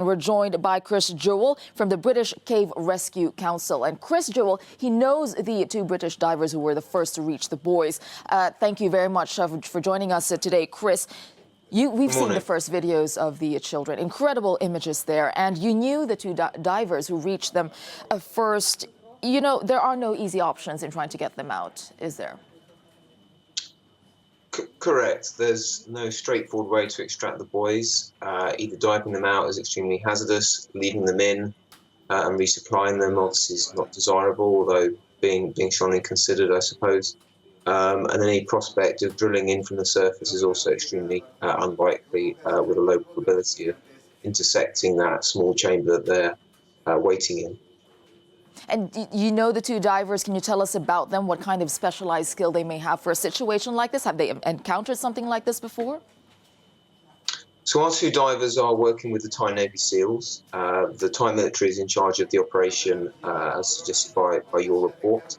We're joined by Chris Jewell from the British Cave Rescue Council. And Chris Jewell, he knows the two British divers who were the first to reach the buoys. Thank you very much for joining us today, Chris. We've seen the first videos of the children. Incredible images there. And you knew the two divers who reached them first. You know, there are no easy options in trying to get them out, is there? Correct. There's no straightforward way to extract the buoys. Either diving them out is extremely hazardous, leaving them in and resupplying them obviously is not desirable, although being strongly considered, I suppose. And any prospect of drilling in from the surface is also extremely unlikely, with a low probability of intersecting that small chamber that they're waiting in. And you know the two divers. Can you tell us about them? What kind of specialized skill they may have for a situation like this? Have they encountered something like this before? So our two divers are working with the Thai Navy SEALs. The Thai military is in charge of the operation, as suggested by your report.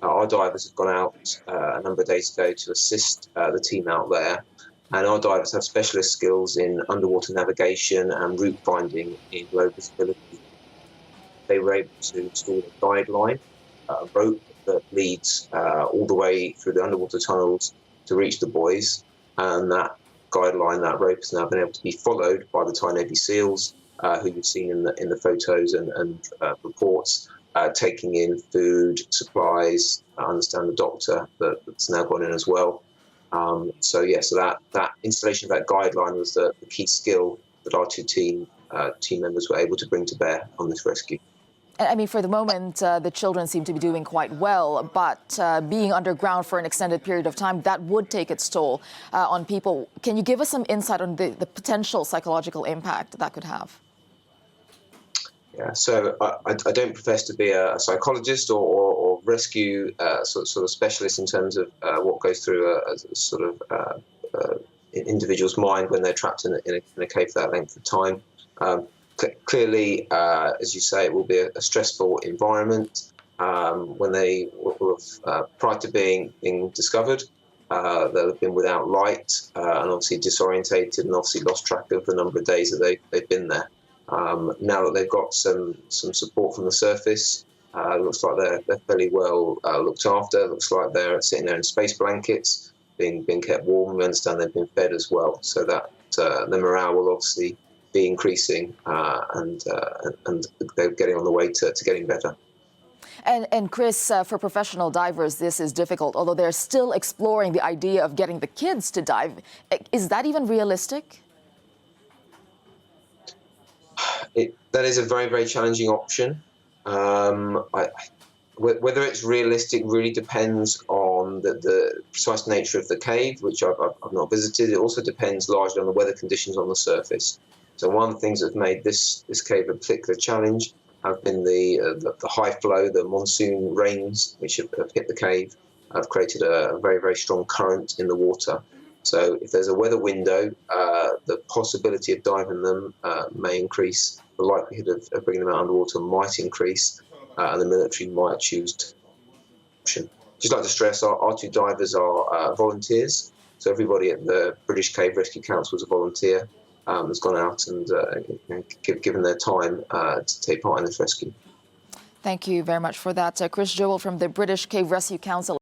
Our divers have gone out a number of days ago to assist the team out there. And our divers have specialist skills in underwater navigation and route finding in low visibility. They were able to install a guideline, a rope that leads all the way through the underwater tunnels to reach the buoys. And that guideline, that rope, has now been able to be followed by the Thai Navy SEALs, who you've seen in the photos and reports, taking in food, supplies. I understand the doctor that's now gone in as well. So that installation of that guideline was the key skill that our two team members were able to bring to bear on this rescue. I mean, for the moment, the children seem to be doing quite well, but being underground for an extended period of time, that would take its toll on people. Can you give us some insight on the potential psychological impact that could have? Yeah, so I don't profess to be a psychologist or rescue sort of specialist in terms of what goes through a sort of individual's mind when they're trapped in a cave for that length of time. Clearly, as you say, it will be a stressful environment. When they will have, prior to being discovered, they'll have been without light and obviously disorientated and obviously lost track of the number of days that they've been there. Now that they've got some support from the surface, it looks like they're fairly well looked after. It looks like they're sitting there in space blankets, being kept warm. We understand they've been fed as well, so that the morale will obviously be increasing, and they're getting on the way to getting better. And Chris, for professional divers, this is difficult, although they're still exploring the idea of getting the kids to dive. Is that even realistic? That is a very, very challenging option. Whether it's realistic really depends on the precise nature of the cave, which I've not visited. It also depends largely on the weather conditions on the surface. So one of the things that have made this cave a particular challenge have been the high flow, the monsoon rains, which have hit the cave, have created a very, very strong current in the water. So if there's a weather window, the possibility of diving them may increase. The likelihood of bringing them out underwater might increase, and the military might choose option. Just like to stress, our two divers are volunteers. So everybody at the British Cave Rescue Council is a volunteer, has gone out and given their time to take part in this rescue. Thank you very much for that. Chris Jewell from the British Cave Rescue Council.